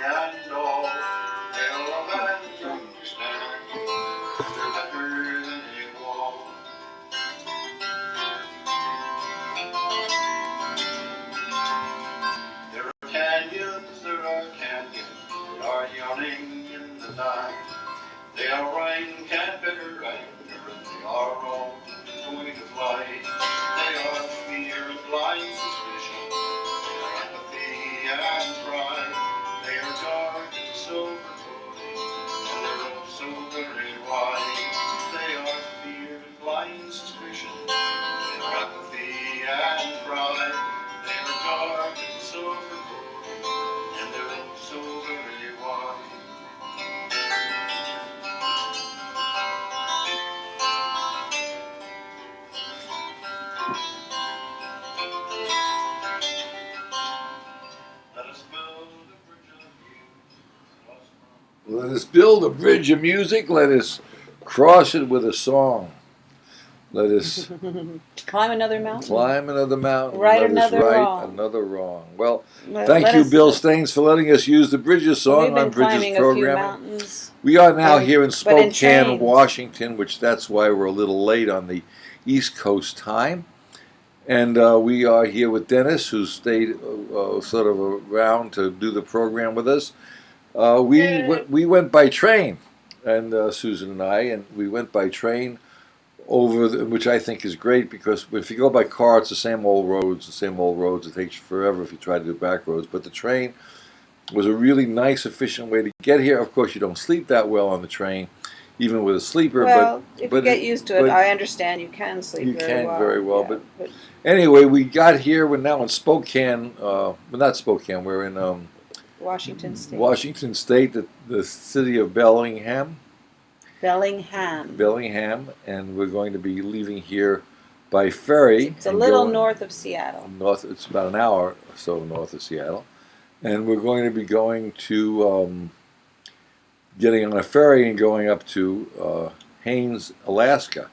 and all. They'll love and understand. They're better than you all. There are canyons, that are yawning in the night. They are rain, can't better rain, they are all going to fly. They are fear and blind suspicion, they are apathy and pride. They are dark and so foreboding, and they're oh so very wide. They are fear and blind suspicion, they are apathy and pride. They are dark and so foreboding, and they're oh so very wide. Let us build a bridge of music. Let us cross it with a song. Let us climb another mountain. Climb another mountain. Right Let another us right wrong. Another wrong. Well, thank you, Bill Staines, for letting us use the Bridges song on Bridges programming. We are now here in Spokane, Washington, which that's why we're a little late on the East Coast time. And we are here with Dennis, who stayed sort of around to do the program with us. We went by train, and Susan and I, and we went by train which I think is great, because if you go by car, it's the same old roads. It takes you forever if you try to do back roads. But the train was a really nice, efficient way to get here. Of course, you don't sleep that well on the train, even with a sleeper. Well, if you get used to it, I understand you can sleep very well. Yeah, but anyway, we got here. We're now in Spokane. Well, not Spokane. We're in Washington State. Washington State, the city of Bellingham, and we're going to be leaving here by ferry. It's a little north of Seattle. It's about an hour or so north of Seattle. And we're going to be going to, getting on a ferry and going up to Haines, Alaska.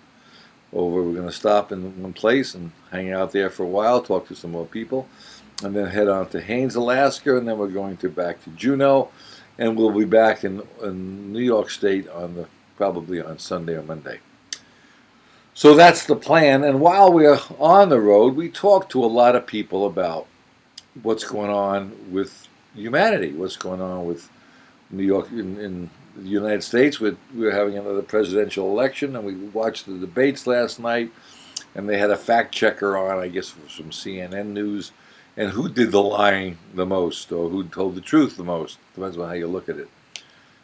We're going to stop in one place and hang out there for a while, talk to some more people, and then head on to Haines, Alaska, and then we're going back to Juneau, and we'll be back in New York State probably on Sunday or Monday. So that's the plan. And while we're on the road, we talk to a lot of people about what's going on with humanity, what's going on with New York in the United States. We're having another presidential election, and we watched the debates last night, and they had a fact checker on, I guess from CNN News, and who did the lying the most, or who told the truth the most, depends on how you look at it.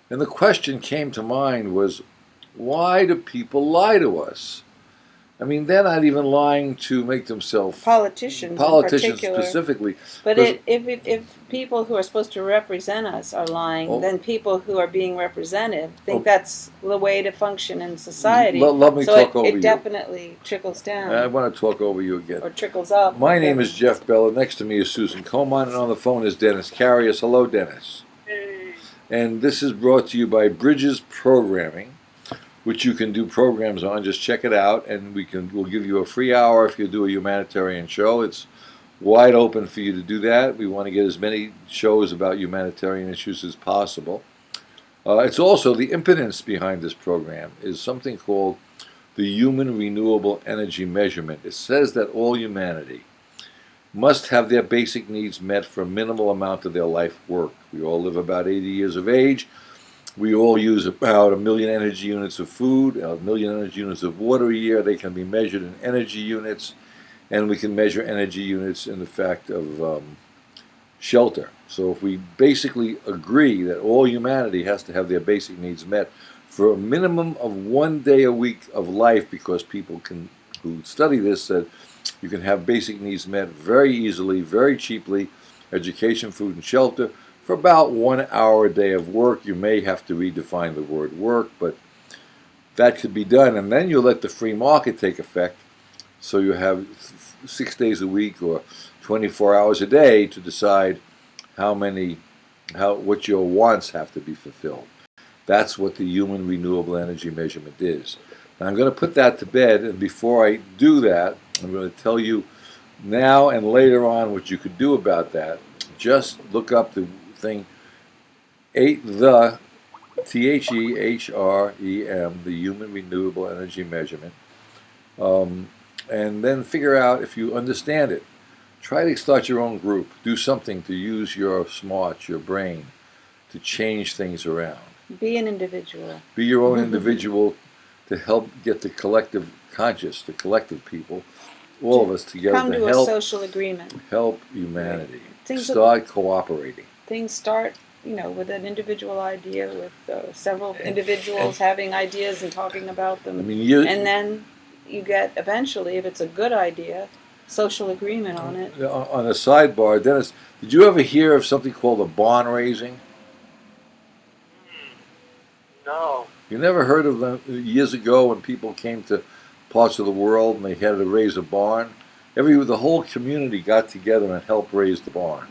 And the question came to mind was, why do people lie to us? I mean, they're not even lying to make themselves politicians specifically. But if people who are supposed to represent us are lying, then people who are being represented think that's the way to function in society. Let me talk over you. It definitely trickles down. I want to talk over you again. Or trickles up. My name is Jeff Bella. Next to me is Susan Coleman, and on the phone is Dennis Carius. Hello, Dennis. Hey. And this is brought to you by Bridges Programming, which you can do programs on. Just check it out, and we'll give you a free hour if you do a humanitarian show. It's wide open for you to do that. We want to get as many shows about humanitarian issues as possible. It's also the impetus behind this program is something called the Human Renewable Energy Measurement. It says that all humanity must have their basic needs met for a minimal amount of their life work. We all live about 80 years of age. We all use about 1 million energy units of food, 1 million energy units of water a year. They can be measured in energy units, and we can measure energy units in the fact of shelter. So if we basically agree that all humanity has to have their basic needs met for a minimum of 1 day a week of life, because people who study this said you can have basic needs met very easily, very cheaply, education, food, and shelter, for about 1 hour a day of work. You may have to redefine the word work, but that could be done. And then you let the free market take effect, so you have 6 days a week or 24 hours a day to decide what your wants have to be fulfilled. That's what the Human Renewable Energy Measurement is. Now, I'm going to put that to bed, and before I do that, I'm going to tell you now and later on what you could do about that. Just look up the thing, the THEHREM, the Human Renewable Energy Measurement, and then figure out if you understand it. Try to start your own group. Do something to use your smarts, your brain, to change things around. Be an individual. Be your own individual to help get the collective conscious, the collective people, all of us together Come to a help social agreement. help humanity. Things Start cooperating. Things start, with an individual idea, with several individuals having ideas and talking about them. I mean, and then you get, eventually, if it's a good idea, social agreement on it. On a sidebar, Dennis, did you ever hear of something called a barn raising? No. You never heard of them years ago when people came to parts of the world and they had to raise a barn? The whole community got together and helped raise the barn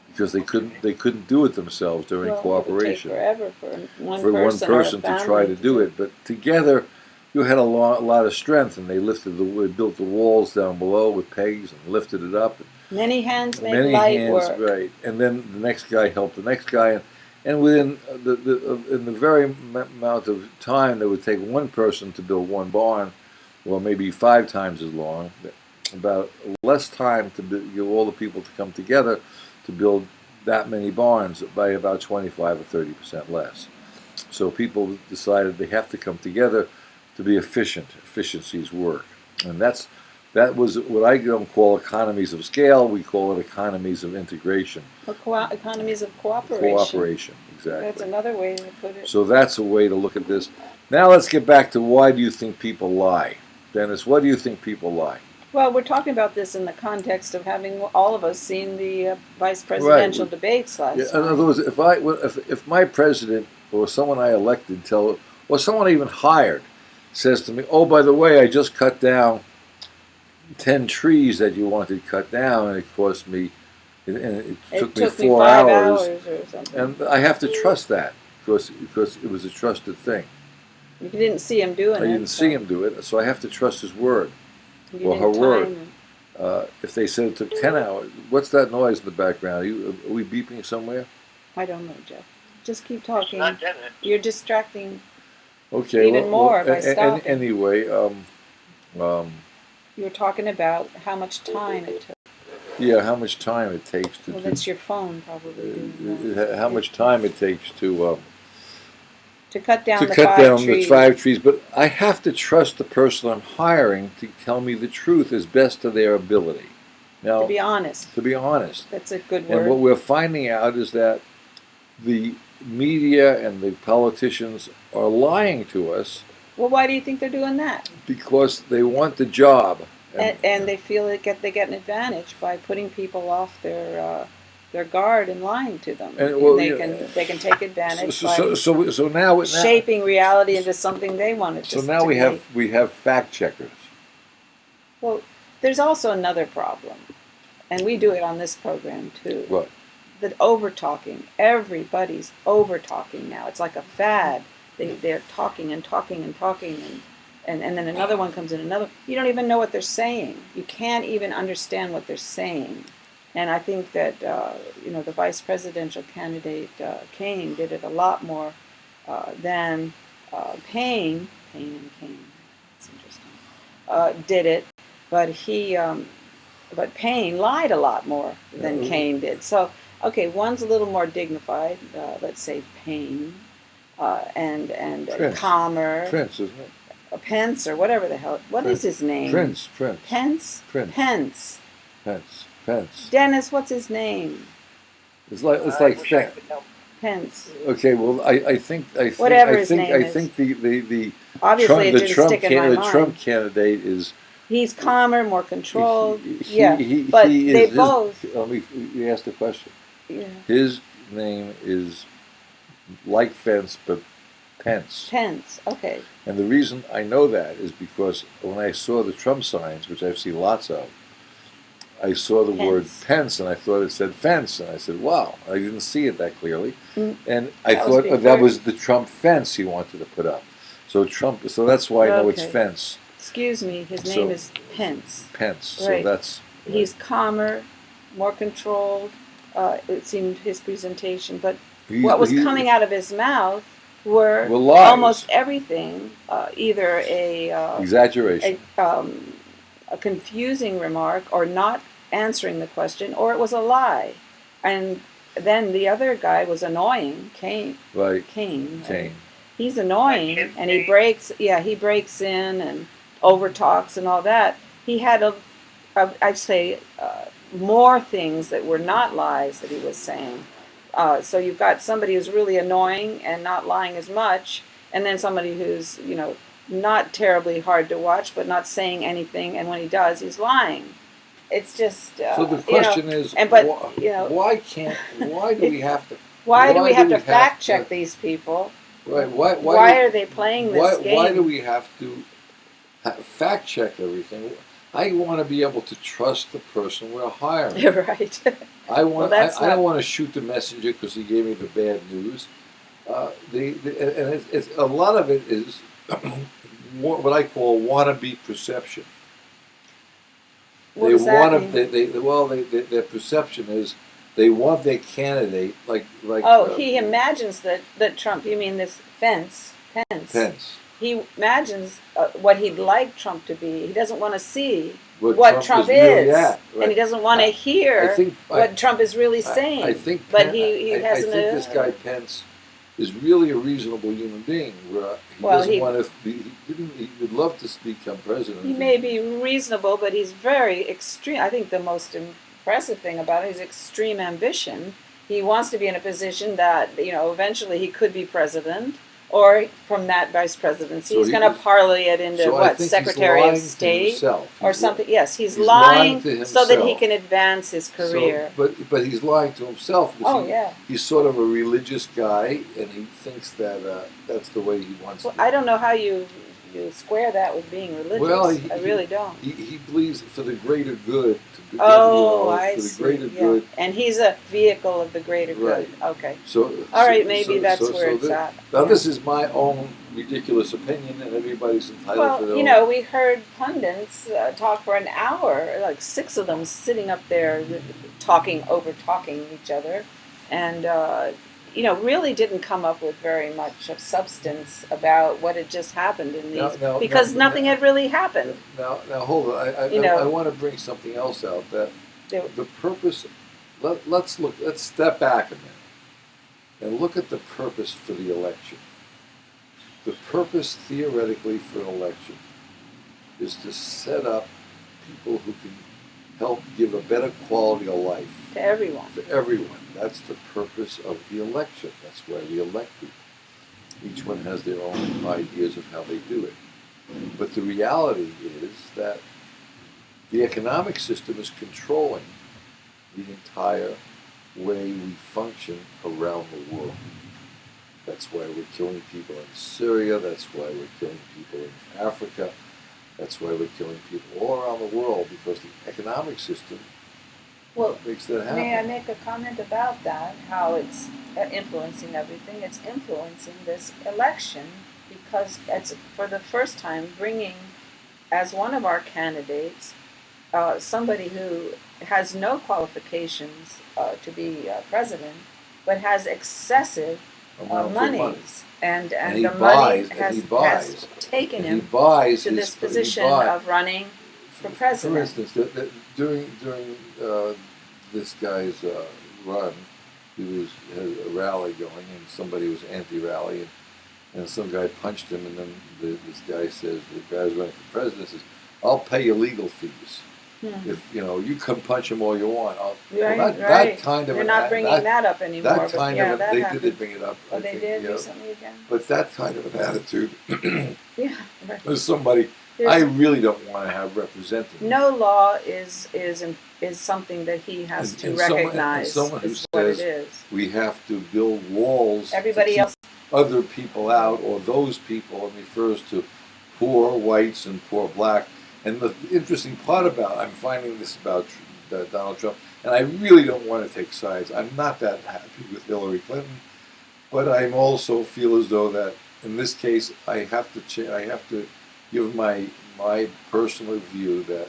because they couldn't do it themselves during cooperation. It would take forever for one person to try to do it, but together you had a lot of strength, and they built the walls down below with pegs and lifted it up. Many hands make light work. Right, and then the next guy helped the next guy, and within in the very amount of time that would take one person to build one barn, well, maybe 5 times as long, about less time to get all the people to come together to build that many barns by about 25 or 30% less. So people decided they have to come together to be efficient. Efficiencies work, and that was what I call economies of scale. We call it economies of integration. Economies of cooperation. Cooperation, exactly. That's another way to put it. So that's a way to look at this. Now let's get back to why do you think people lie? Dennis, why do you think people lie? Well, we're talking about this in the context of having all of us seen the vice presidential debates last night. In other words, if my president or someone I elected or someone I even hired says to me, "Oh, by the way, I just cut down 10 trees that you wanted cut down, and it cost me, and it took me 4 5 hours or something," and I have to trust that because it was a trusted thing. You didn't see him doing it. I didn't see him do it, so I have to trust his word. Or her word. If they said it took 10 hours, what's that noise in the background? Are we beeping somewhere? I don't know, Jeff. Just keep talking. Not getting it. You're distracting Okay. even more by stopping. Anyway, you were talking about how much time it took. Yeah, how much time it takes to. Well, that's your phone probably doing that. How much time it takes to cut down the 5 trees, but I have to trust the person I'm hiring to tell me the truth as best to their ability. Now, to be honest. To be honest. That's a good word. And what we're finding out is that the media and the politicians are lying to us. Well, why do you think they're doing that? Because they want the job. And they feel they get an advantage by putting people off their guard and lying to them. And they can take advantage so now shaping reality into something they wanted to. So now we have fact checkers. Well, there's also another problem, and we do it on this program too. What? That over talking. Everybody's over talking now. It's like a fad. They're talking and talking and talking and then another one comes in. You don't even know what they're saying. You can't even understand what they're saying. And I think that the vice presidential candidate Kane did it a lot more than Payne. Payne and Kane. That's interesting. Did it, but Payne lied a lot more than Kane did. So okay, one's a little more dignified. Let's say Payne, and calmer. Prince, isn't it? Pence or whatever the hell. What is his name? Prince. Pence. Pence. Dennis, what's his name? It's like Pence. Okay, well, I think whatever his name is. I think the obviously it didn't stick in my mind. The Trump candidate is. He's calmer, more controlled. But they both. Let me ask the question. Yeah. His name is like Fence, but Pence. Pence. Okay. And the reason I know that is because when I saw the Trump signs, which I've seen lots of, I saw the word Pence, and I thought it said fence, and I said, wow, I didn't see it that clearly. And I thought that was the Trump fence he wanted to put up. So that's why I know it's fence. Excuse me, his name is Pence. Pence, right. So that's... He's calmer, more controlled, it seemed his presentation, but what was coming out of his mouth were Well, lies. almost everything either Exaggeration. a confusing remark or not answering the question, or it was a lie. And then the other guy was annoying, Cain. Right. Cain. Cain. He's annoying, and he breaks in and overtalks and all that. He had I'd say more things that were not lies that he was saying. So you've got somebody who's really annoying and not lying as much, and then somebody who's not terribly hard to watch but not saying anything, and when he does, he's lying. It's just so the question is, and but why do we have to? Why do we have to fact check these people? Right. Why are they playing this game? Why do we have to fact check everything? I want to be able to trust the person we're hiring. Right. I don't want to shoot the messenger because he gave me the bad news. It's a lot of it is what I call wannabe perception. What does that mean? Their perception is they want their candidate like. He imagines that Trump. You mean this Pence? He imagines what he'd like Trump to be. He doesn't want to see what Trump is, right. And he doesn't want to hear what Trump is really saying. I think this guy Pence is really a reasonable human being. He would love to become president. He may be reasonable, but he's very extreme. I think the most impressive thing about it is extreme ambition. He wants to be in a position that eventually he could be president. Or from that vice presidency, he's going to parlay it into Secretary of State or something. Yes, he's lying so that he can advance his career. But he's lying to himself. He's sort of a religious guy, and he thinks that that's the way he wants to. I don't know how you square that with being religious. Well, I really don't. He believes for the greater good. I see. For the greater good. And he's a vehicle of the greater good. Okay. All right, maybe that's where it's at. Now, this is my own ridiculous opinion, and everybody's entitled to their own. We heard pundits talk for an hour, like 6 of them sitting up there over-talking each other, and really didn't come up with very much of substance about what had just happened in these, because nothing had really happened. Now hold on. I want to bring something else out. That the purpose. Let's step back a minute and look at the purpose for the election. The purpose, theoretically, for an election is to set up people who can help give a better quality of life to everyone. That's the purpose of the election. That's why we elect people. Each one has their own ideas of how they do it. But the reality is that the economic system is controlling the entire way we function around the world. That's why we're killing people in Syria. That's why we're killing people in Africa. That's why we're killing people all around the world, because the economic system makes that happen. May I make a comment about that? How it's influencing everything. It's influencing this election because it's for the first time bringing as one of our candidates somebody who has no qualifications to be president, but has excessive money. And the money has taken him to this position of running for president. For instance, during this guy's run, he had a rally going, and somebody was anti-rally, and some guy punched him, and then this guy says, the guy's running for president says, "I'll pay your legal fees. If you can punch him all you want." That kind of they're not bringing that up anymore. That kind of they did bring it up. Oh, they did recently again. But that kind of an attitude. As somebody I really don't want to have representing. No law is something that he has to recognize. Someone who says we have to build walls. Everybody else. Other people out, or those people, and refers to poor whites and poor black. And the interesting part I'm finding this about Donald Trump, and I really don't want to take sides. I'm not that happy with Hillary Clinton, but I also feel as though that in this case I have to give my personal view that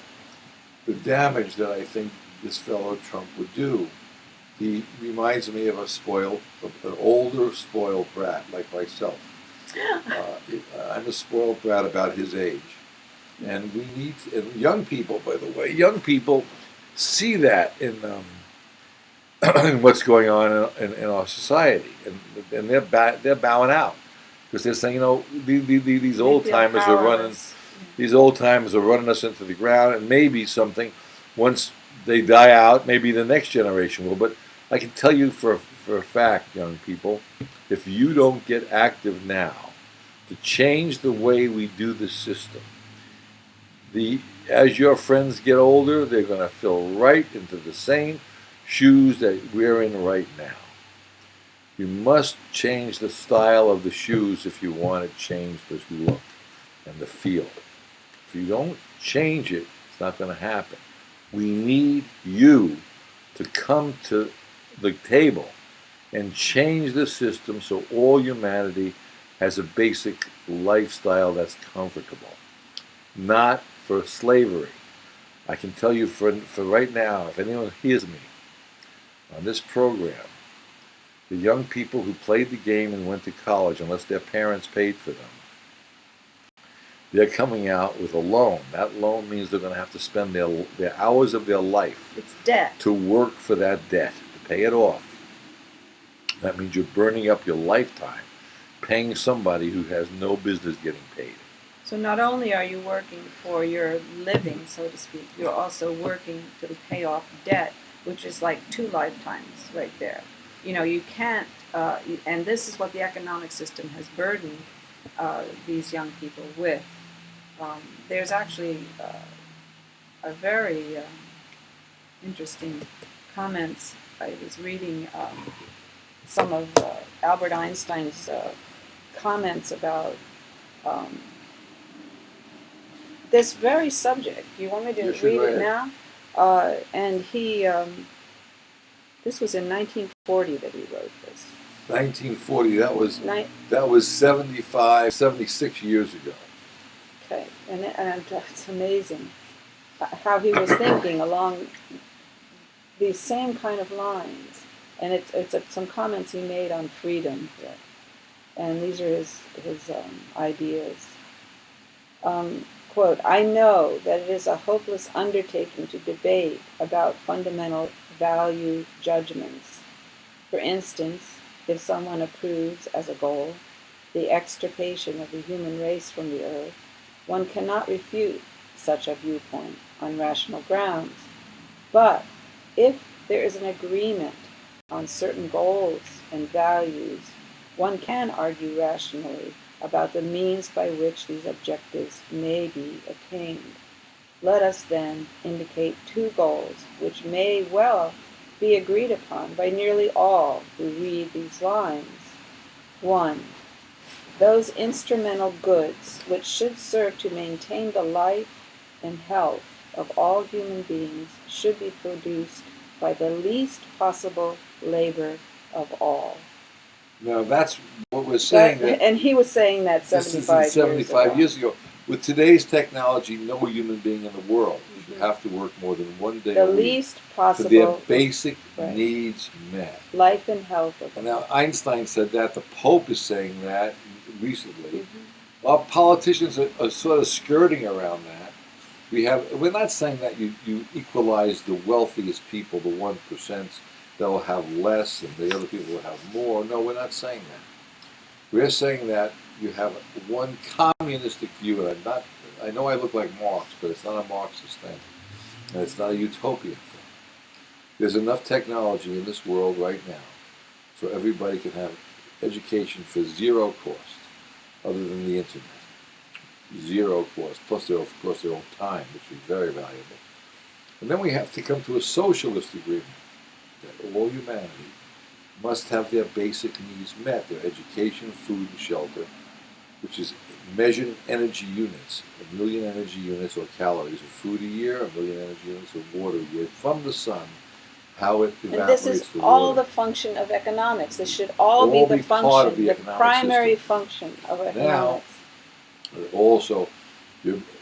the damage that I think this fellow Trump would do He reminds me of an older spoiled brat like myself. I'm a spoiled brat about his age. And we need, and young people, by the way, young people see that in what's going on in our society. And they're bowing out. Because they're saying, these They old feel timers are running, powerless. these old timers are running us into the ground, and maybe something, once they die out, maybe the next generation will. But I can tell you for a fact, young people, if you don't get active now to change the way we do the system, as your friends get older, they're going to fill right into the same shoes that we're in right now. You must change the style of the shoes if you want to change the look and the feel. If you don't change it, it's not going to happen. We need you to come to the table and change the system so all humanity has a basic lifestyle that's comfortable, not for slavery. I can tell you for right now, if anyone hears me on this program, the young people who played the game and went to college, unless their parents paid for them, they're coming out with a loan. That loan means they're going to have to spend their hours of their life It's debt. to work for that debt, to pay it off. That means you're burning up your lifetime paying somebody who has no business getting paid. So not only are you working for your living, so to speak, you're also working to pay off debt, which is like 2 lifetimes right there. You can't, and this is what the economic system has burdened these young people with. There's actually a very interesting comments. I was reading some of Albert Einstein's comments about this very subject. You want me to read it now? And he, this was in 1940 that he wrote this. 1940, that was 75, 76 years ago. Okay, and it's amazing how he was thinking along these same kind of lines. And it's some comments he made on freedom here. And these are his ideas. Quote, I know that it is a hopeless undertaking to debate about fundamental value judgments. For instance, if someone approves as a goal the extirpation of the human race from the earth, one cannot refute such a viewpoint on rational grounds. But if there is an agreement on certain goals and values, one can argue rationally about the means by which these objectives may be attained. Let us then indicate 2 goals which may well be agreed upon by nearly all who read these lines. 1. Those instrumental goods which should serve to maintain the life and health of all human beings should be produced by the least possible labor of all. Now that's what we're saying. And he was saying that 75 years ago. With today's technology, no human being in the world should have to work more than 1 day a week least possible for their basic needs met. Life and health of and now Einstein said that. The Pope is saying that recently. Our politicians are sort of skirting around that. We're not saying that you equalize the wealthiest people, the 1%, that will have less and the other people will have more. No, we're not saying that. We're saying that you have one communistic view, and I know I look like Marx, but it's not a Marxist thing, and it's not a utopian thing. There's enough technology in this world right now so everybody can have education for 0 cost, other than the internet. 0 cost, plus of course their own time, which is very valuable. And then we have to come to a socialist agreement that all humanity must have their basic needs met, their education, food, and shelter, which is measured in energy units, 1 million energy units or calories of food a year, 1 million energy units of water a year from the sun, how it evaporates. And this is all the function of economics. This should all be the function, the primary function of economics. Now, also,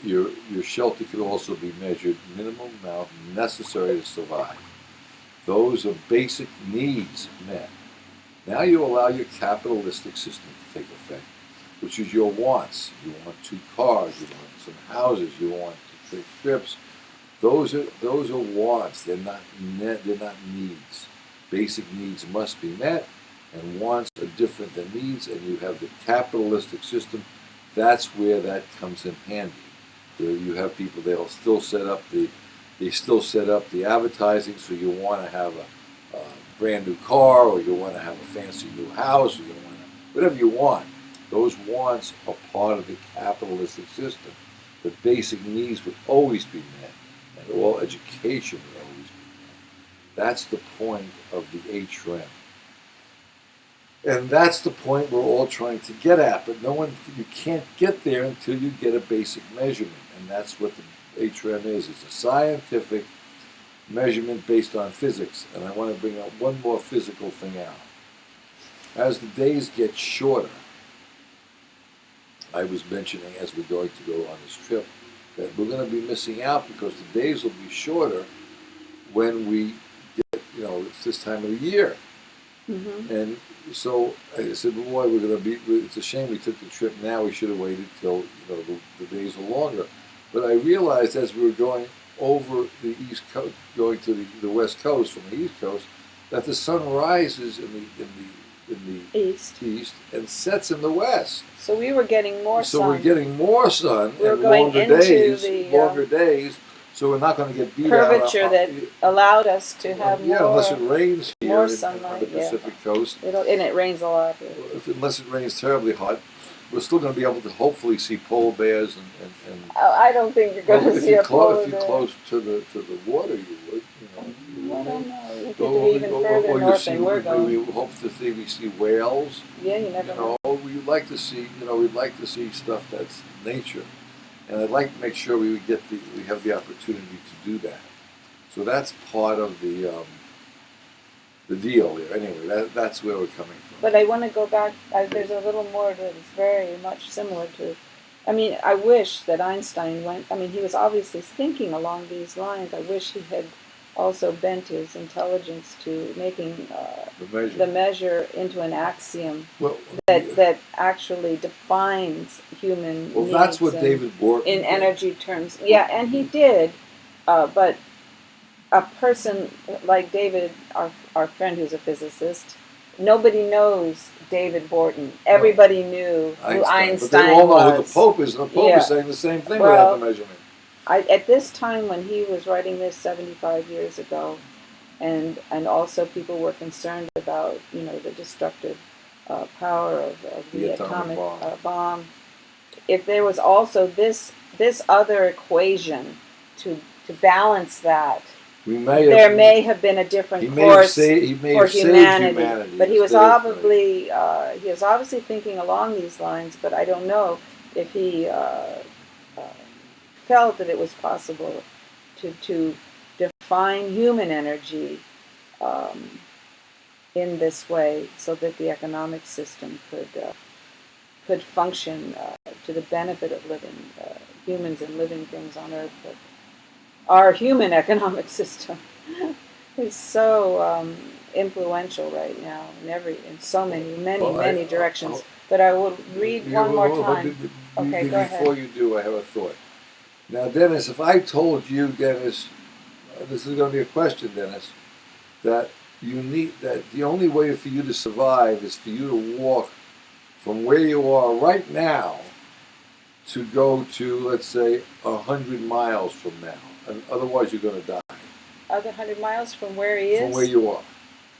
your shelter could also be measured minimum amount necessary to survive. Those are basic needs met. Now you allow your capitalistic system to take effect, which is your wants. You want 2 cars, you want some houses, you want to take trips. Those are wants. They're not needs. Basic needs must be met, and wants are different than needs. And you have the capitalistic system. That's where that comes in handy. Where you have people they'll still set up the advertising. So you want to have a brand new car, or you want to have a fancy new house, or you want whatever you want. Those wants are part of the capitalistic system. But basic needs would always be met, and all education would always be met. That's the point of the HREM. And that's the point we're all trying to get at, but you can't get there until you get a basic measurement, and that's what the HREM is. It's a scientific measurement based on physics, and I want to bring out one more physical thing out. As the days get shorter, I was mentioning as we're going to go on this trip that we're going to be missing out because the days will be shorter when we get, it's this time of the year. Mm-hmm. And so I said, boy, we're going to be, it's a shame we took the trip now. We should have waited till, the days are longer. But I realized as we were going over the East Coast, going to the West Coast from the East Coast, that the sun rises in the east and sets in the west. So we were getting more sun. So we're getting more sun we were and going longer into days, the longer days. So we're not going to get beat curvature out. that allowed us to have more. Unless it rains here more on sunlight, the Pacific coast. And it rains a lot here. Unless it rains terribly hot, we're still going to be able to hopefully see polar bears and I don't think you're going to see a polar bear. If you're close to the water, you would. I don't know. You could be even further north than we're going. We hope to see whales. Yeah, you never know. We'd like to see. We'd like to see stuff that's nature, and I'd like to make sure we have the opportunity to do that. So that's part of the deal there. Anyway, that's where we're coming from. But I want to go back. There's a little more that is very much similar to. I wish that Einstein went. He was obviously thinking along these lines. I wish he had also bent his intelligence to making the measure into an axiom that actually defines human needs. That's what David Borton in did. Energy terms. Yeah, and he did. But a person like David, our friend who's a physicist, nobody knows David Borton. Everybody knew who Einstein but they all know was. who the Pope is, and the Pope is saying the same thing without the measurement. At this time when he was writing this 75 years ago, and also people were concerned about the destructive power of the atomic bomb. If there was also this other equation to balance that, there may have been a different course for humanity. But he was obviously thinking along these lines. But I don't know if he felt that it was possible to define human energy in this way, so that the economic system could function to the benefit of living humans and living things on Earth. But our human economic system is so influential right now in so many directions. But I will read one more time. Okay, go ahead. Before you do, I have a thought. Now, Dennis, if I told you, Dennis, this is going to be a question, Dennis, that the only way for you to survive is for you to walk from where you are right now to go to, let's say, 100 miles from now. And otherwise, you're going to die. 100 miles from where he is? From where you are.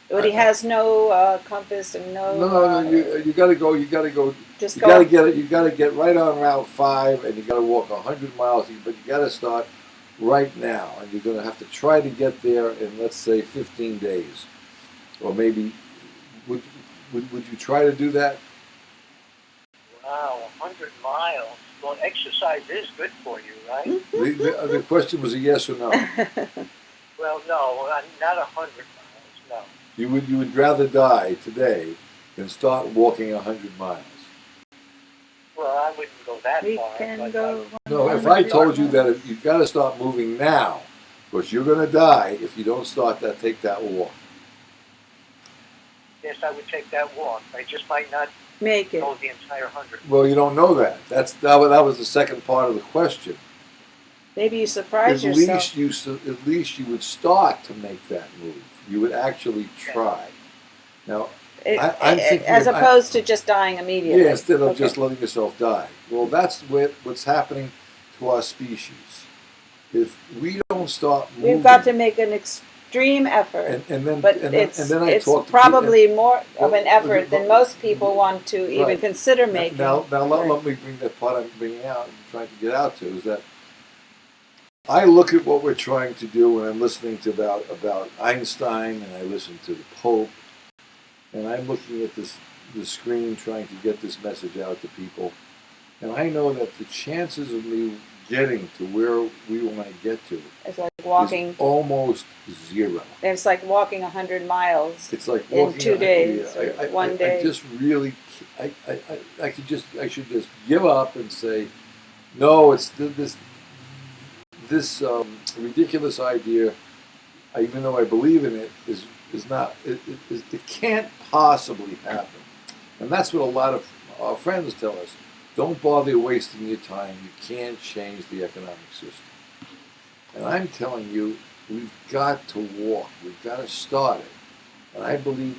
But he has no compass and no. No. You got to go. You got to go. Just you go. got to get it. You got to get right on Route 5, and you got to walk 100 miles. But you got to start right now, and you're going to have to try to get there in, let's say, 15 days, or maybe. Would you try to do that? Wow, 100 miles. Well, exercise is good for you, right? The question was a yes or no. Well, no, not 100 miles. No. You would rather die today than start walking 100 miles. Well, I wouldn't go that far. We can go. No, if I told you that you got to start moving now, Because you're going to die if you don't take that walk. Yes, I would take that walk. I just might not Make it. go the entire 100. Well, you don't know that. That was the second part of the question. Maybe you surprise yourself. At least you would start to make that move. You would actually try. Now, I'm thinking as opposed to just dying immediately. Yeah, instead of just letting yourself die. Well, that's what's happening to our species. If we don't start moving, we've got to make an extreme effort. and then it's probably more of an effort than most people want to even consider making. Now let me bring that part I'm bringing out and trying to get out to is that I look at what we're trying to do when I'm listening to about Einstein and I listen to the Pope and I'm looking at the screen trying to get this message out to people, and I know that the chances of me getting to where we want to get to it's like walking is almost zero. It's like walking 100 miles. It's like walking in 2 days, one day. I just really, I should just give up and say, no, it's this ridiculous idea. Even though I believe in it, is not. It can't possibly happen, and that's what a lot of our friends tell us. Don't bother wasting your time. You can't change the economic system. And I'm telling you, we've got to walk. We've got to start it. And I believe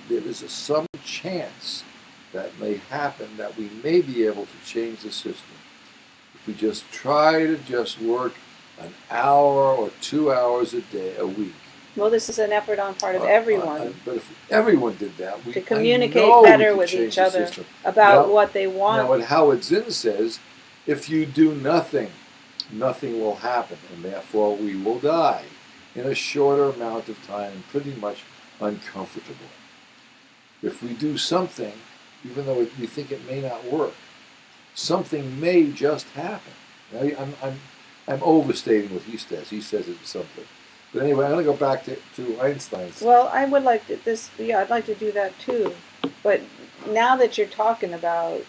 there is some chance that may happen that we may be able to change the system. If we just try to just work an hour or 2 hours a week. Well, this is an effort on part of everyone. But if everyone did that, to communicate better with each other about what they want. Now, what Howard Zinn says, if you do nothing, nothing will happen, and therefore we will die in a shorter amount of time and pretty much uncomfortable. If we do something, even though we think it may not work, something may just happen. Now, I'm overstating what he says. He says it's something. But anyway, I'm going to go back to Einstein's. Well, I would like to I'd like to do that too. But now that you're talking about,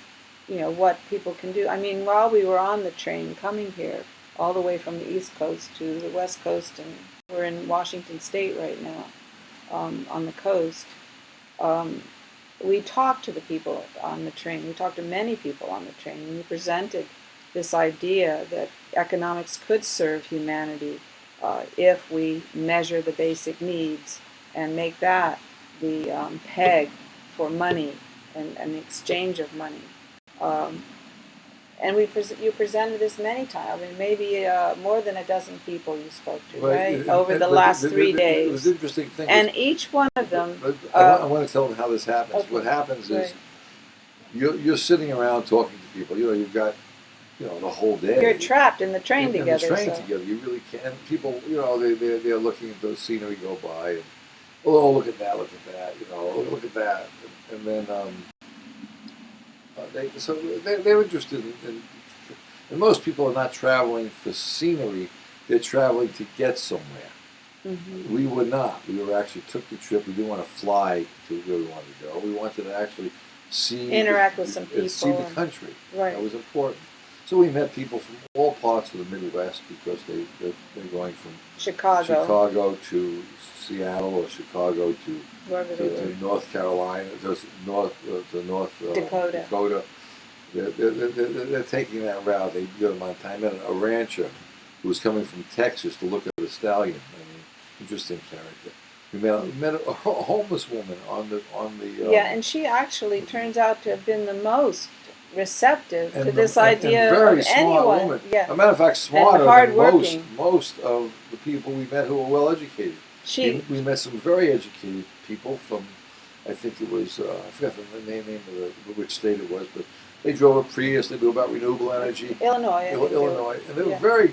what people can do. I mean, while we were on the train coming here, all the way from the East Coast to the West Coast, and we're in Washington State right now, on the coast, we talked to the people on the train. We talked to many people on the train, and we presented this idea that economics could serve humanity if we measure the basic needs and make that the peg for money and the exchange of money. And you presented this many times. I mean, maybe more than a dozen people you spoke to, right? Over the last 3 days. It was an interesting thing. And each one of them... I want to tell them how this happens. Okay. What happens is you're sitting around talking to people. You've got the whole day. You're trapped in the train together. Together. You really can't. People, they're looking at the scenery go by, and look at that, look at that, and then they're interested and most people are not traveling for scenery; they're traveling to get somewhere. Mm-hmm. We were not. We actually took the trip. We didn't want to fly to where we wanted to go. We wanted to actually interact with some people, see the country. Right. That was important. So we met people from all parts of the Midwest because they're going from Chicago to Seattle or Chicago to North Carolina, to North Dakota. They're taking that route. They go to Montana. I met a rancher who was coming from Texas to look at the stallion. I mean, interesting character. We met a homeless woman on the. And she actually turns out to have been the most receptive to this idea and very of smart anyone. Woman. Yeah. As a matter of fact, smarter than most of the people we met who were well educated. We met some very educated people from, I think it was, I forgot the name of which state it was, but they drove a Prius. They knew about renewable energy. Illinois. And they were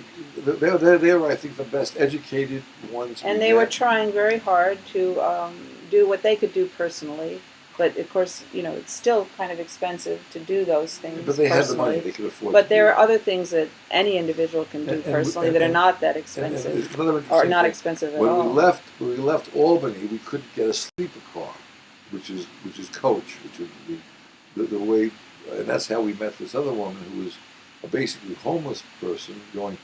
they were I think the best educated ones. And they were trying very hard to do what they could do personally. But of course, it's still kind of expensive to do those things. But they had the money; they could afford. But there are other things that any individual can do personally that are not that expensive, or not expensive at all. When we left Albany, we couldn't get a sleeper car, which is coach, which is the way, and that's how we met this other woman who was a basically homeless person going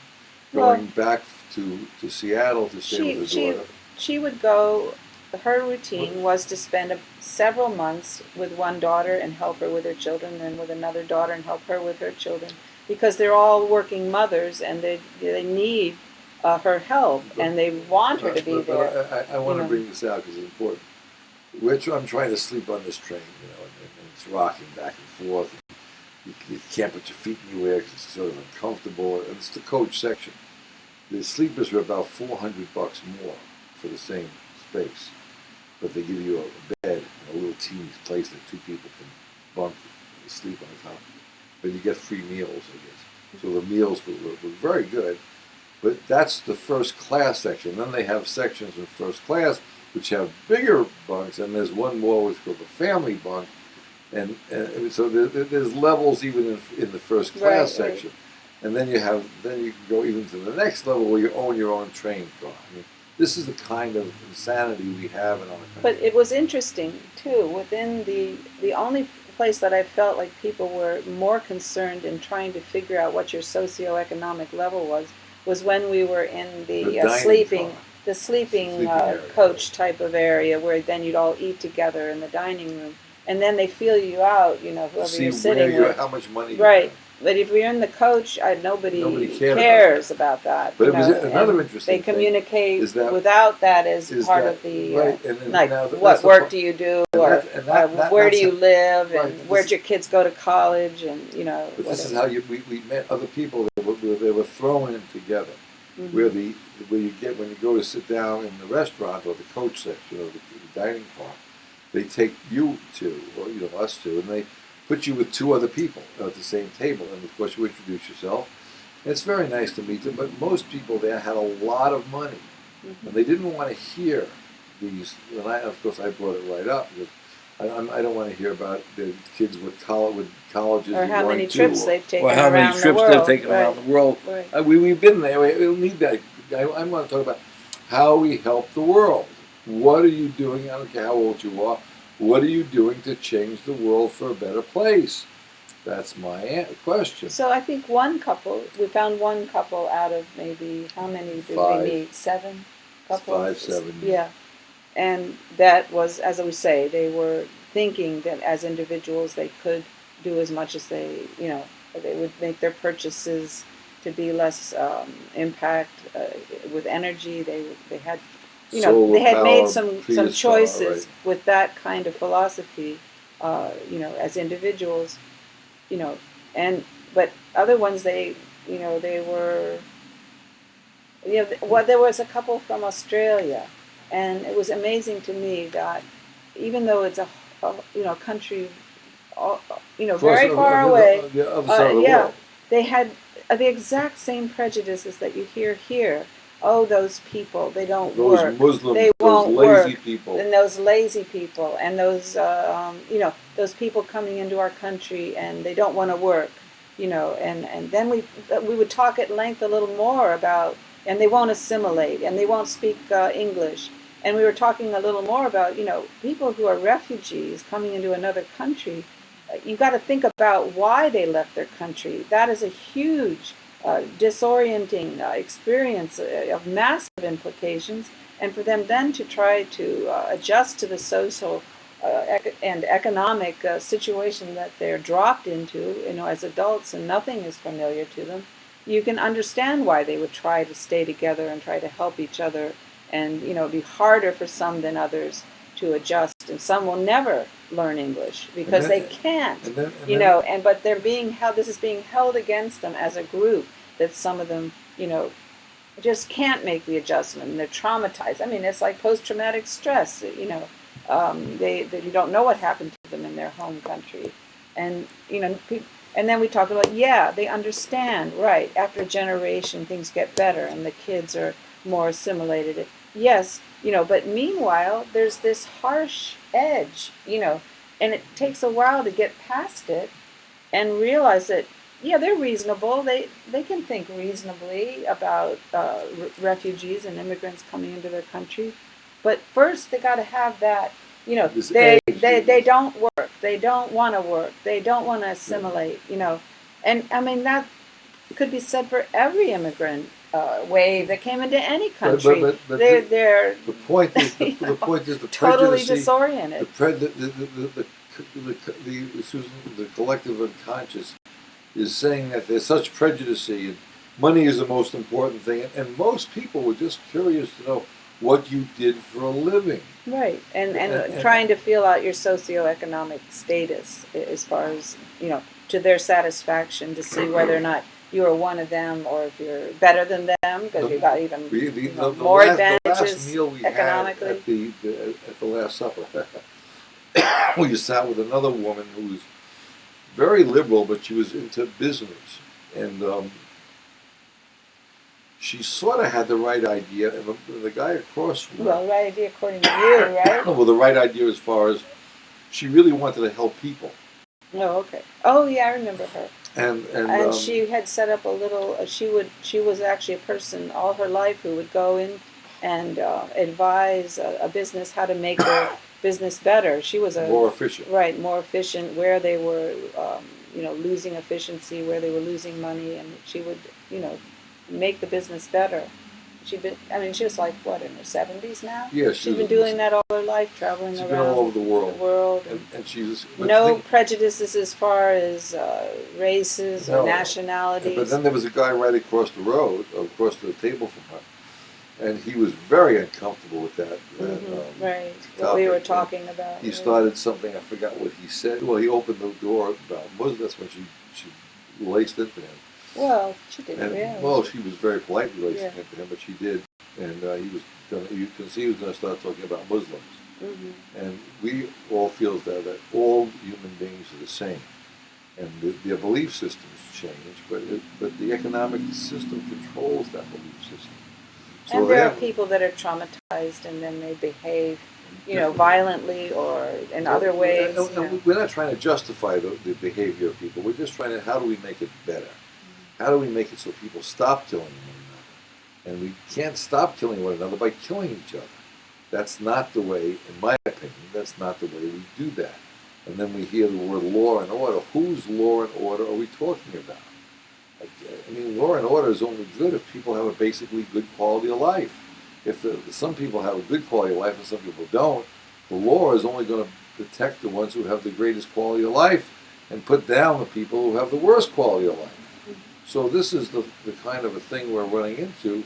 going back to Seattle to stay with her She daughter. she would go. Her routine was to spend several months with one daughter and help her with her children, then with another daughter and help her with her children, because they're all working mothers and they need her help and they want her to be there. But I want to bring this out because it's important. I'm trying to sleep on this train, and it's rocking back and forth. You can't put your feet anywhere because it's sort of uncomfortable. And it's the coach section. The sleepers are about $400 more for the same space, but they give you a bed, a little teeny place that two people can bunk and sleep on top. But you get free meals, I guess. So the meals were very good. But that's the first class section. Then they have sections in first class which have bigger bunks, and there's one more which is called the family bunk. And so there's levels even in the first class section. And then you can go even to the next level where you own your own train car. I mean, this is the kind of insanity we have in our country. But it was interesting too. Within the only place that I felt like people were more concerned in trying to figure out what your socioeconomic level was when we were in the sleeping coach type of area where then you'd all eat together in the dining room, and then they feel you out, whoever you're sitting with. How much money right. But if you're in the coach, nobody cares about that. But it was another interesting thing. They communicate without that as part of the like what work do you do, or where do you live, and where'd your kids go to college, and But this is how we met other people that they were thrown in together. Mm-hmm. When you go to sit down in the restaurant or the coach section or the dining car, they take you two or us two, and they put you with two other people at the same table, and of course you introduce yourself. And it's very nice to meet them, but most people there had a lot of money, and they didn't want to hear these. And of course I brought it right up because I don't want to hear about the kids with colleges or how many trips they've taken around the world. Or how many trips they've taken around the world. Right. We've been there. We don't need that. I want to talk about how we help the world. What are you doing? I don't care how old you are. What are you doing to change the world for a better place? That's my question. So I think we found one couple out of maybe, how many did we meet? 7 couples? 5, 7. Yeah. And that was, as I would say, they were thinking that as individuals they could do as much as they would make their purchases to be less impact with energy. They had they had made some choices with that kind of philosophy, as individuals, but other ones they were, there was a couple from Australia, and it was amazing to me that even though it's a country, very far away, the other side of the world. They had the exact same prejudices that you hear here. Oh, those people, they don't work. Muslims, they won't those lazy work. people. And those lazy people, and those, those people coming into our country and they don't want to work, and then we would talk at length a little more about, and they won't assimilate, and they won't speak English. And we were talking a little more about, people who are refugees coming into another country. You've got to think about why they left their country. That is a huge disorienting experience of massive implications, and for them then to try to adjust to the social and economic situation that they're dropped into, as adults, and nothing is familiar to them, you can understand why they would try to stay together and try to help each other, and it'd be harder for some than others to adjust, and some will never learn English because they can't, but they're being held. This is being held against them as a group, that some of them, just can't make the adjustment, and they're traumatized. I mean, it's like post-traumatic stress. They you don't know what happened to them in their home country, and and then we talk about they understand, right? After a generation, things get better, and the kids are more assimilated. Yes, but meanwhile, there's this harsh edge, and it takes a while to get past it and realize that, they're reasonable. They can think reasonably about refugees and immigrants coming into their country. But first, they got to have that, they don't work. They don't want to work. They don't want to assimilate, And I mean, that could be said for every immigrant wave that came into any country. But They're the point is you the know, point is the totally prejudice, disoriented. Susan, the collective unconscious is saying that there's such prejudice and money is the most important thing, and most people were just curious to know what you did for a living. Right, and And trying to feel out your socioeconomic status as far as, to their satisfaction, to see whether or not you are one of them or if you're better than them because you got even more the last advantages meal we economically. had at the Last Supper, we sat with another woman who was very liberal, but she was into business, and she sort of had the right idea, and the guy across from her, Well, right idea according to you, right? well, the right idea as far as she really wanted to help people, Oh, okay. Oh, yeah, I remember her. and She had set up a little. She was actually a person all her life who would go in and advise a business how to make their business better. She was more efficient. right, more efficient where they were, losing efficiency, where they were losing money, and she would, make the business better. She was like, what, in her 70s now? Yeah, She's been doing that all her life, traveling she's around been all over the world. and And she's no prejudices as far as races or No. nationalities. But then there was a guy right across the road, across the table from her, and he was very uncomfortable with that. Right, what we were talking about. He started something, I forgot what he said. Well, he opened the door about Muslims. That's when she laced into him. Well, she did. And, Yeah. well, she was very politely lacing into him, but she did. And he was gonna. You can see he was going to start talking about Muslims. Mm-hmm. And we all feel that all human beings are the same, and their belief systems change, but the economic system controls that belief system. So And there are people that are traumatized and then they behave, violently or in other ways. We're not trying to justify the behavior of people. We're just trying to, how do we make it better? How do we make it so people stop killing one another? And we can't stop killing one another by killing each other. That's not the way, in my opinion, that's not the way we do that. And then we hear the word law and order. Whose law and order are we talking about? Law and order is only good if people have a basically good quality of life. If some people have a good quality of life and some people don't, the law is only going to protect the ones who have the greatest quality of life and put down the people who have the worst quality of life. So this is the kind of a thing we're running into,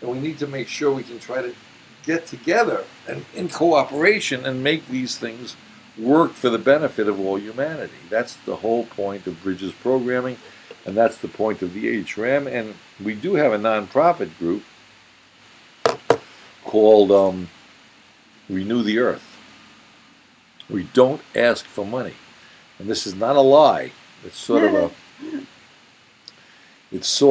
and we need to make sure we can try to get together and in cooperation and make these things work for the benefit of all humanity. That's the whole point of Bridges programming, and that's the point of the HRM. And we do have a nonprofit group called Renew the Earth. We don't ask for money, and this is not a lie. It's sort of a it's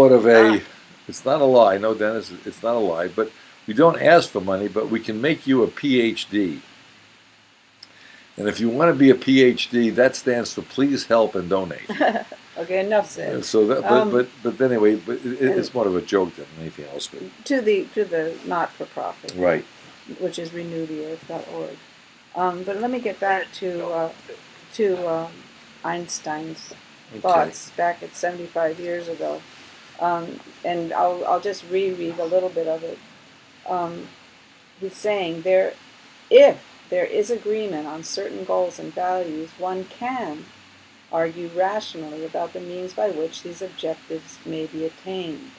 not a lie. No, Dennis, it's not a lie. But we don't ask for money, but we can make you a PhD. And if you want to be a PhD, that stands for please help and donate. Okay, enough said. So, but anyway, it's more of a joke than anything else. But to the not-for-profit, right, which is renewtheearth.org. But let me get back to Einstein's thoughts back at 75 years ago, and I'll just reread a little bit of it. He's saying if there is agreement on certain goals and values, one can argue rationally about the means by which these objectives may be attained.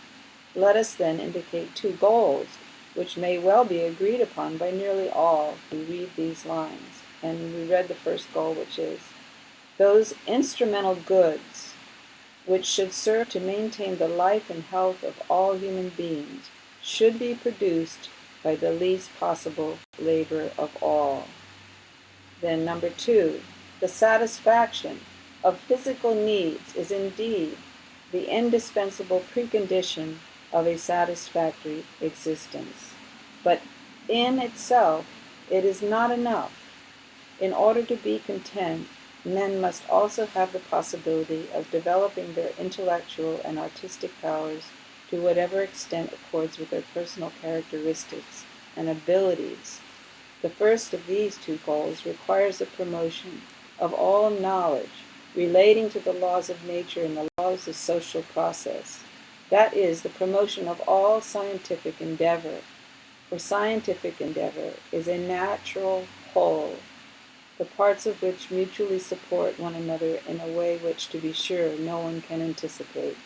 Let us then indicate two goals which may well be agreed upon by nearly all who read these lines. And we read the first goal, which is those instrumental goods which should serve to maintain the life and health of all human beings should be produced by the least possible labor of all. Then number 2, the satisfaction of physical needs is indeed the indispensable precondition of a satisfactory existence. But in itself, it is not enough. In order to be content, men must also have the possibility of developing their intellectual and artistic powers to whatever extent accords with their personal characteristics and abilities. The first of these two goals requires the promotion of all knowledge relating to the laws of nature and the laws of social process. That is, the promotion of all scientific endeavor. For scientific endeavor is a natural whole, the parts of which mutually support one another in a way which, to be sure, no one can anticipate.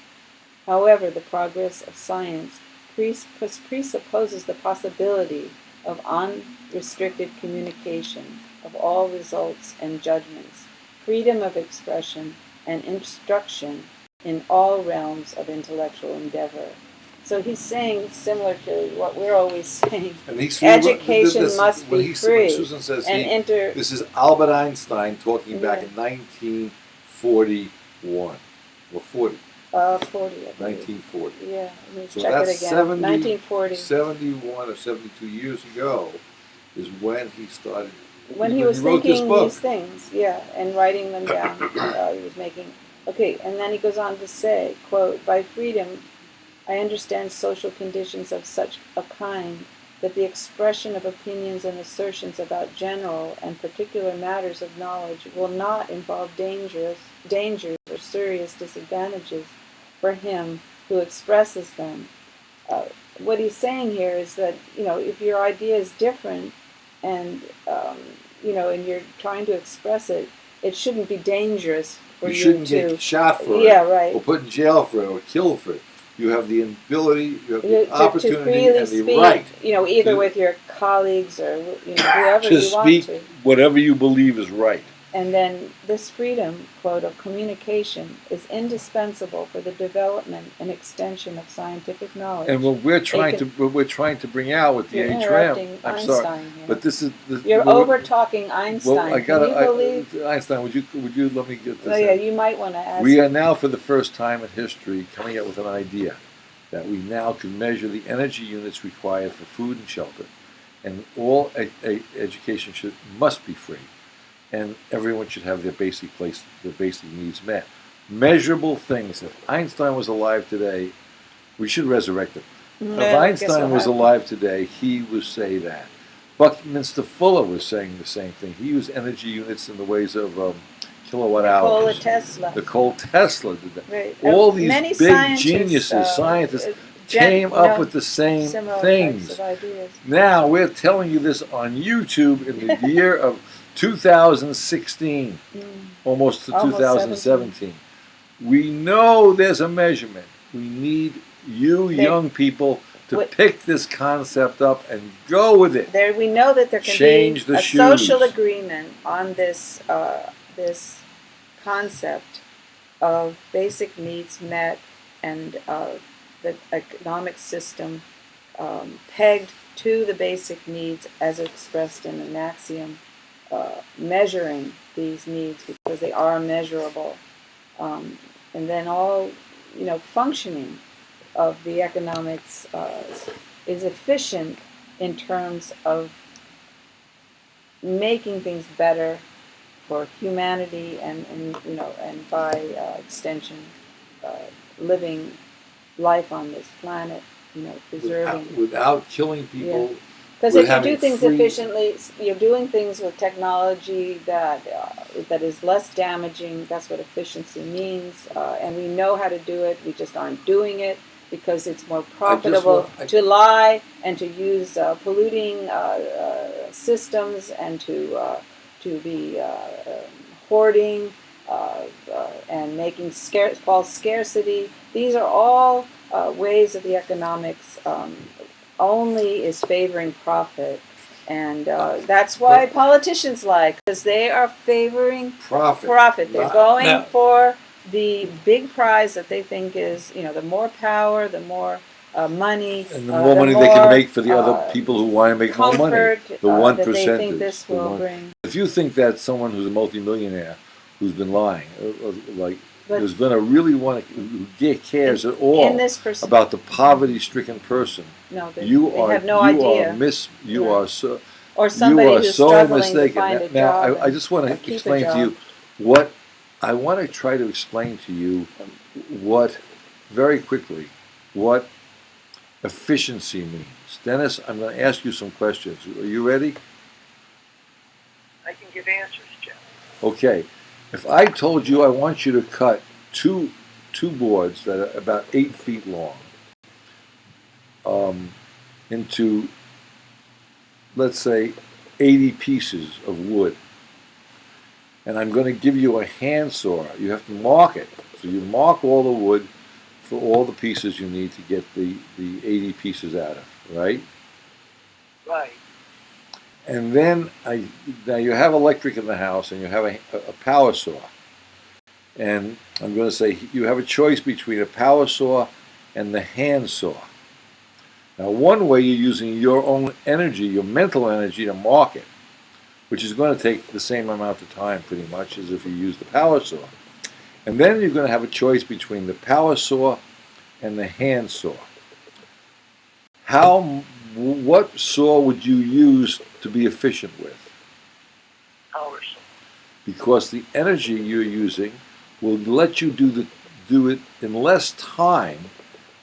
However, the progress of science presupposes the possibility of unrestricted communication of all results and judgments, freedom of expression, and instruction in all realms of intellectual endeavor. So he's saying, similar to what we're always saying, And he's education must be when free. Susan says And this is Albert Einstein talking back Yeah. in 1941 or 40. 40, I believe. 1940. Yeah, let me So check that's it again. 1940. 1940. 71 or 72 years ago is when he started. When he was wrote this thinking book. these things, yeah, and writing them down, he was making. Okay, and then he goes on to say, quote, by freedom, I understand social conditions of such a kind that the expression of opinions and assertions about general and particular matters of knowledge will not involve dangers or serious disadvantages for him who expresses them. Uh, what he's saying here is that, if your idea is different and, and you're trying to express it, it shouldn't be dangerous for You you shouldn't to. get shot for Yeah, it, right. or put in jail for it, or killed for it. You have the ability, you have the To opportunity, freely and the speak, right either to- with your colleagues or whoever to you want speak to. whatever you believe is right. And then this freedom, quote, of communication is indispensable for the development and extension of scientific knowledge. And what we're trying to bring out with the You're HRM. interrupting I'm Einstein sorry, here. but this is You're over talking Einstein. Well, Can you believe? Einstein, would you let me get this? Oh yeah, you might want to ask. We are now, for the first time in history, coming up with an idea that we now can measure the energy units required for food and shelter, and all education must be free, and everyone should have their basic needs met. Measurable things. If Einstein was alive today, we should resurrect him. No, If Einstein was alive today, he would say that. Buckminster Fuller was saying the same thing. He used energy units in the ways of kilowatt hours. Nikola Tesla did that. Right. All these Many big scientists came up with the same things. Now we're telling you this on YouTube in the year of 2016, almost to 2017. We know there's a measurement. We need you young people to pick this concept up and go with it. We know that there can Change be the a shoes. social agreement on this concept of basic needs met and the economic system pegged to the basic needs as expressed in an axiom, measuring these needs because they are measurable, and then all functioning of the economics is efficient in terms of making things better for humanity and by extension living life on this planet, preserving without killing people. Yeah. Because if you do things efficiently, you're doing things with technology that is less damaging. That's what efficiency means, and we know how to do it. We just aren't doing it because it's more profitable to lie and to use polluting systems and to be hoarding and making false scarcity. These are all ways of the economics only is favoring profit, and that's why politicians because they are favoring profit. They're going for the big prize that they think is, the more power, the more money, and the more money they can make for the other people who want to make more money. The 1%. They think this will bring. If you think that someone who's a multimillionaire who's been lying, who's going to really want to, who cares at all about the poverty-stricken person, no, they have no idea. You are so. Or somebody you are who's so struggling mistaken. to find a now, job. I just want to explain to you what I want to try to explain to you. Very quickly, what efficiency means. Dennis, I'm going to ask you some questions. Are you ready? I can give answers, Jeff. Okay. If I told you I want you to cut 2 two boards that are about 8 feet long into, let's say, 80 pieces of wood. And I'm going to give you a handsaw. You have to mark it. So you mark all the wood for all the pieces you need to get the 80 pieces out of, right? Right. And then now you have electric in the house and you have a power saw. And I'm going to say you have a choice between a power saw and the handsaw. Now, one way you're using your own energy, your mental energy, to mark it, which is going to take the same amount of time pretty much as if you use the power saw. And then you're going to have a choice between the power saw and the handsaw. What saw would you use to be efficient with? Power saw. Because the energy you're using will let you do it in less time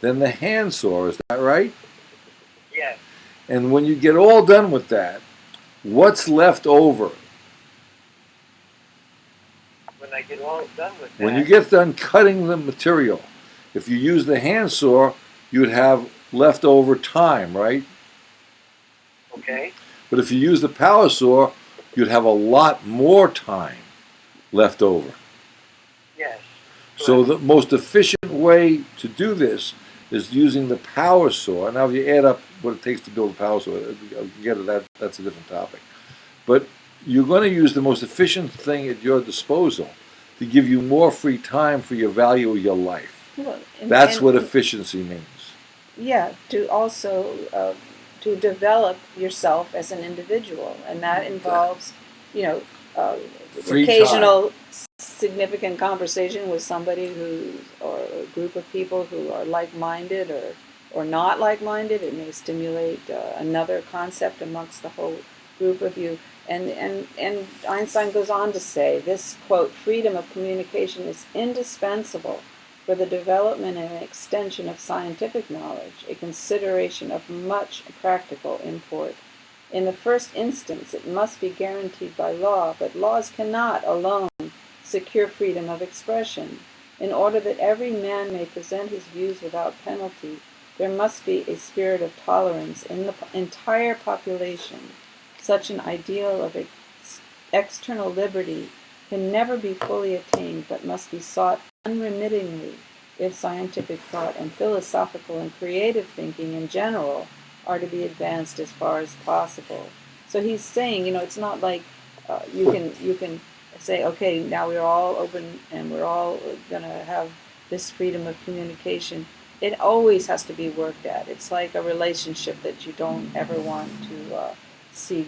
than the handsaw. Is that right? Yes. And when you get all done with that, what's left over? When I get all done with that. When you get done cutting the material, if you use the handsaw, you'd have leftover time, right? Okay. But if you use the power saw, you'd have a lot more time left over. Yes. So the most efficient way to do this is using the power saw. Now, if you add up what it takes to build a power saw, that's a different topic. But you're going to use the most efficient thing at your disposal to give you more free time for your value of your life. Well, That's what efficiency means. Yeah, to also to develop yourself as an individual, and that involves, you know, Free occasional significant conversation with somebody or a group of people who are like-minded or not like-minded. It may stimulate another concept amongst the whole group of you. And Einstein goes on to say, this, quote, freedom of communication is indispensable for the development and extension of scientific knowledge, a consideration of much practical import. In the first instance, it must be guaranteed by law, but laws cannot alone secure freedom of expression. In order that every man may present his views without penalty, there must be a spirit of tolerance in the entire population. Such an ideal of external liberty can never be fully attained, but must be sought unremittingly if scientific thought and philosophical and creative thinking in general are to be advanced as far as possible. So he's saying, it's not like you can say, okay, now we're all open and we're all going to have this freedom of communication. It always has to be worked at. It's like a relationship that you don't ever want to see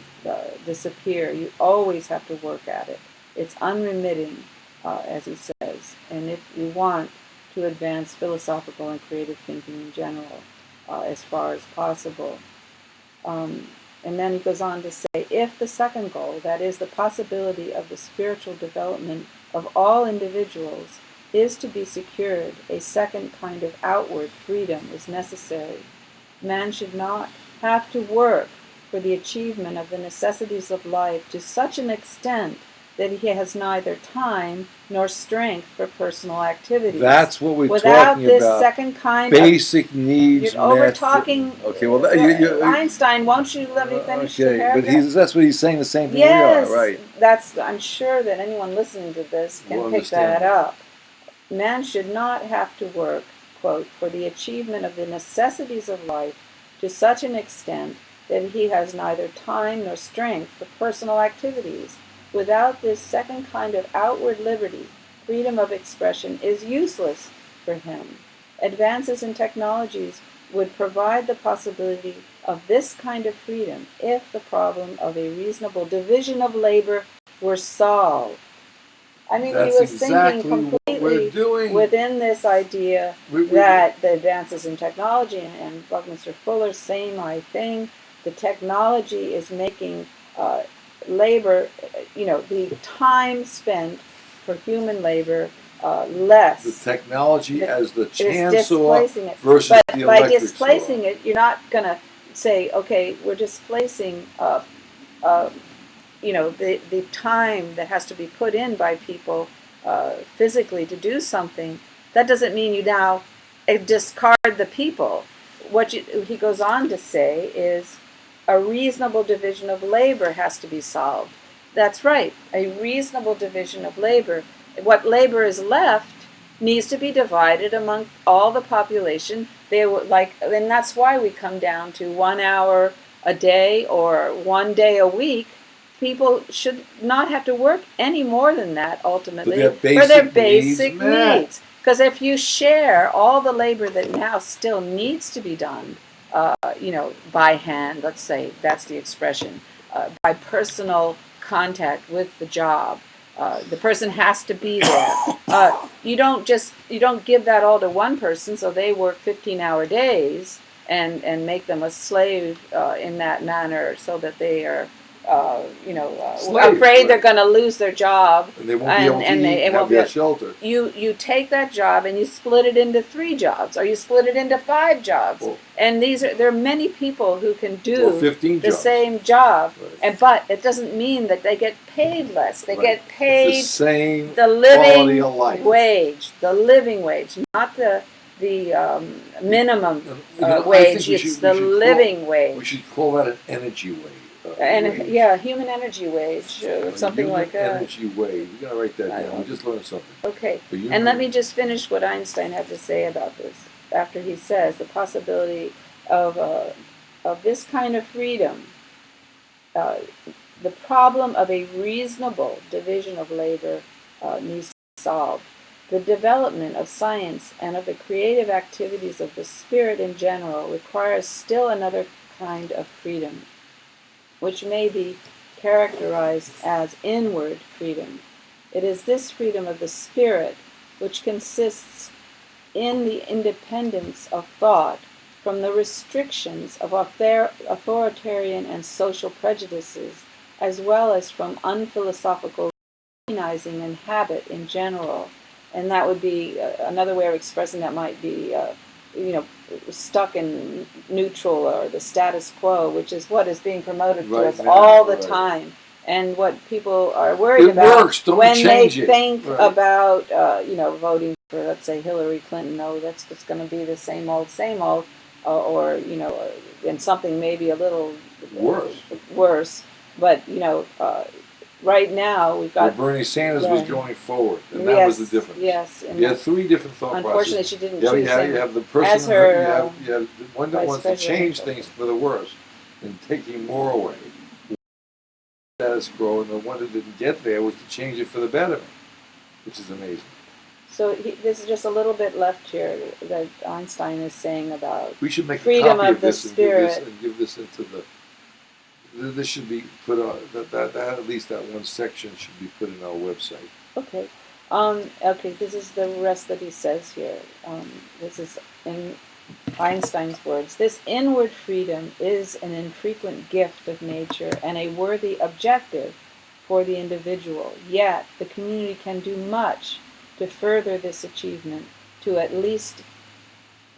disappear. You always have to work at it. It's unremitting, as he says. And if you want to advance philosophical and creative thinking in general, as far as possible. And then he goes on to say, if the second goal, that is the possibility of the spiritual development of all individuals, is to be secured, a second kind of outward freedom is necessary. Man should not have to work for the achievement of the necessities of life to such an extent that he has neither time nor strength for personal activities. That's what we're Without talking this about. second kind Basic needs. you're over talking. Okay, well, Einstein, won't you let me finish the okay, paragraph? but that's what he's saying. The same thing Yes, we are, right? I'm sure that anyone listening to this can We'll pick understand that up. Man should not have to work, quote, for the achievement of the necessities of life to such an extent that he has neither time nor strength for personal activities. Without this second kind of outward liberty, freedom of expression is useless for him. Advances in technologies would provide the possibility of this kind of freedom if the problem of a reasonable division of labor were solved. I mean, That's he was exactly thinking what we're completely doing. within this idea that the advances in technology, and Buckminster Fuller's same thing, the technology is making labor, the time spent for human labor less. The technology as the It's chainsaw displacing it. versus But the by electric displacing saw. it, you're not going to say, okay, we're displacing the time that has to be put in by people physically to do something. that doesn't mean you now discard the people. He goes on to say is a reasonable division of labor has to be solved. That's right, a reasonable division of labor. What labor is left needs to be divided among all the population. And that's why we come down to 1 hour a day or 1 day a week. People should not have to work any more than that ultimately for their basic needs. needs. Because if you share all the labor that now still needs to be done, by hand, let's say that's the expression, by personal contact with the job. The person has to be there. You don't give that all to one person, so they work 15-hour days and make them a slave in that manner, so that they are, Slaves, afraid right. they're going to lose their job. And they won't be able to eat and have their shelter. You take that job and you split it into 3 jobs, or you split it into 5 jobs. Well, and there are many people who can do 15 the jobs. same job, Right. but it doesn't mean that they get paid less. They Right. get paid the same the quality of life. living wage, not the minimum I wage. think It's the living wage. We should call that an energy wage. Human energy wage, something human like that. energy wage. You gotta write that down. We just learned something. Okay, Human and let me just finish what Einstein had to say about this. After he says the possibility of this kind of freedom, the problem of a reasonable division of labor needs to be solved. The development of science and of the creative activities of the spirit in general requires still another kind of freedom, which may be characterized as inward freedom. It is this freedom of the spirit which consists in the independence of thought from the restrictions of authoritarian and social prejudices, as well as from unphilosophical recognizing and habit in general. And that would be another way of expressing that might be, stuck in neutral or the status quo, which is what is being promoted to us all the time. And what people are worried about when they think about, voting for, let's say, Hillary Clinton. No, that's just going to be the same old, and something maybe a little worse. But, right now we've got... Bernie Sanders was going forward, and that was the difference. Yes. You have 3 different thought processes. Unfortunately, she didn't choose him. You have the person as her, you have the one that wants to change things for the worse and taking more away. Status quo, and the one who didn't get there was to change it for the betterment, which is amazing. So this is just a little bit left here that Einstein is saying about we should make freedom a copy of the spirit and give this into the. This should be put on that at least that one section should be put in our website. Okay. Okay. This is the rest that he says here. This is in Einstein's words. This inward freedom is an infrequent gift of nature and a worthy objective for the individual. Yet the community can do much to further this achievement, to at least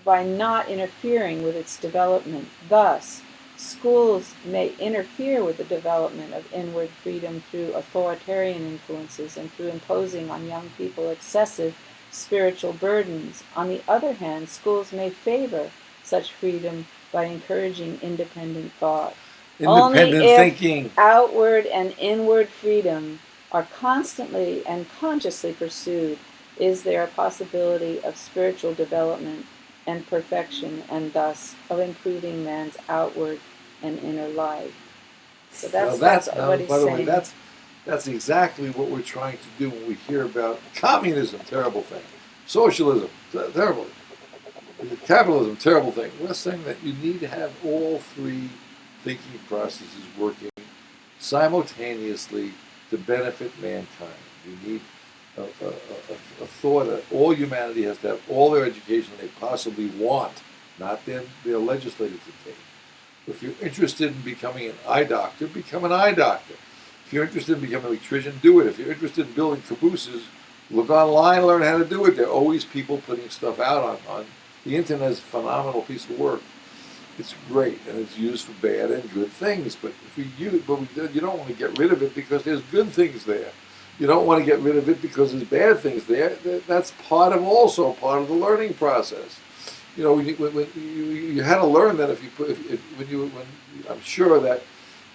by not interfering with its development. Thus, schools may interfere with the development of inward freedom through authoritarian influences and through imposing on young people excessive spiritual burdens. On the other hand, schools may favor such freedom by encouraging independent thought. Independent thinking. Outward and inward freedom are constantly and consciously pursued, is there a possibility of spiritual development and perfection, and thus of improving man's outward and inner life. So that's what he's saying. By the way, that's exactly what we're trying to do when we hear about communism, terrible thing, socialism, terrible, capitalism, terrible thing. We're saying that you need to have all 3 thinking processes working simultaneously to benefit mankind. You need a thought that all humanity has to have all their education they possibly want, not their legislature to take. If you're interested in becoming an eye doctor, become an eye doctor. If you're interested in becoming an electrician, do it. If you're interested in building cabooses, look online, learn how to do it. There are always people putting stuff out on the internet. Is a phenomenal piece of work. It's great, and it's used for bad and good things. But you don't want to get rid of it because there's good things there. You don't want to get rid of it because there's bad things there. That's part of the learning process. You know, when you had to learn that if you put if when I'm sure that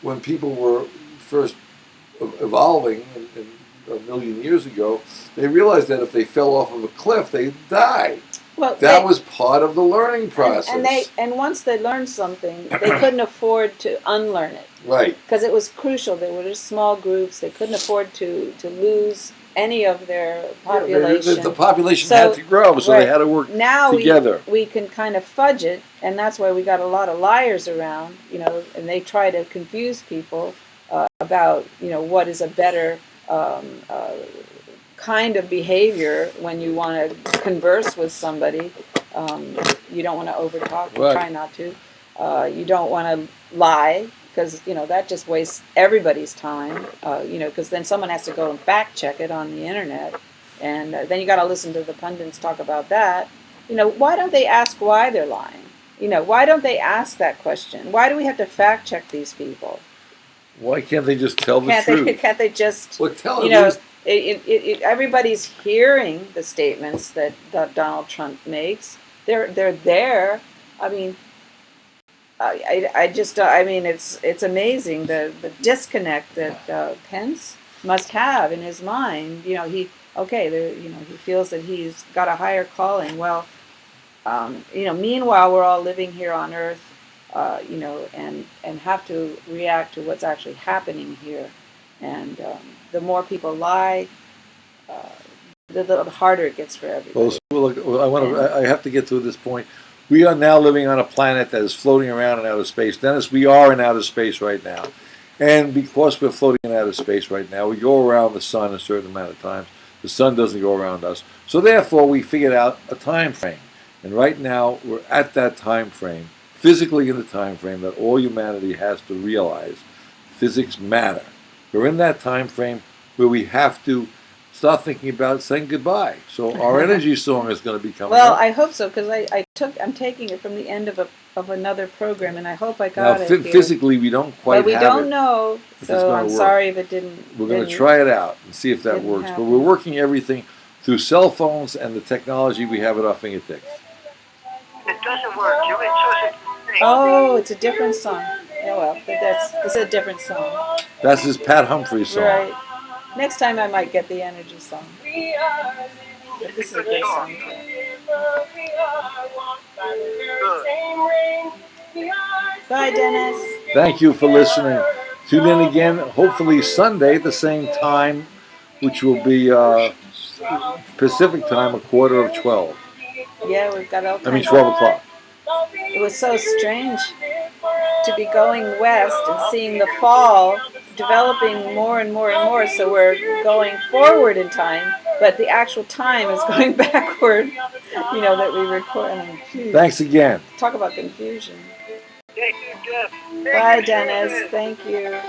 when people were first evolving a million years ago, they realized that if they fell off of a cliff, they'd die. Well, that was part of the learning process. And once they learned something, they couldn't afford to unlearn it. Right. Because it was crucial. They were just small groups. They couldn't afford to lose any of their population. The population had to grow, so they had to work now together. We can kind of fudge it, and that's why we got a lot of liars around, you know, and they try to confuse people about, you know, what is a better kind of behavior when you want to converse with somebody. You don't want to overtalk. Right. Try not to. You don't want to lie, because, you know, that just wastes everybody's time. You know, because then someone has to go and fact check it on the internet, and then you got to listen to the pundits talk about that. You know, why don't they ask why they're lying? You know, why don't they ask that question? Why do we have to fact check these people? Why can't they just tell the truth? Can't they just, well, tell you know, everybody's hearing the statements that Donald Trump makes. They're there. I mean, I mean, it's amazing the disconnect that Pence must have in his mind. You know, he feels that he's got a higher calling. Well, you know, meanwhile we're all living here on Earth, you know, and have to react to what's actually happening here. And the more people lie, the harder it gets for everybody. Well, look, I have to get to this point. We are now living on a planet that is floating around in outer space. Dennis, we are in outer space right now. And because we're floating in outer space right now, we go around the sun a certain amount of times. The sun doesn't go around us. So therefore, we figured out a time frame. And right now, we're at that time frame, physically in the time frame that all humanity has to realize physics matter. We're in that time frame where we have to start thinking about saying goodbye. So our energy song is going to be coming well, up. I hope so, because I'm taking it from the end of another program, and I hope I got it here. Physically, we don't quite have it. But we don't know, so I'm sorry if it didn't. We're going to try it out and see if that works. Happen. But we're working everything through cell phones and the technology we have at our fingertips. It doesn't work. You're in Oh, it's a different song. Yeah, well, this is a different song. That's his Pat Humphries song. Right. Next time I might get the energy song. But this is a good song too. Bye, Dennis. Thank you for listening. Tune in again, hopefully Sunday at the same time, which will be Pacific time, 11:45. Yeah, we've got all. 12 o'clock. It was so strange to be going west and seeing the fall developing more and more and more. So we're going forward in time, but the actual time is going backward. You know, that we record. I mean, thanks again. Talk about confusion. Thank you, Jeff. Bye, Dennis. Thank you.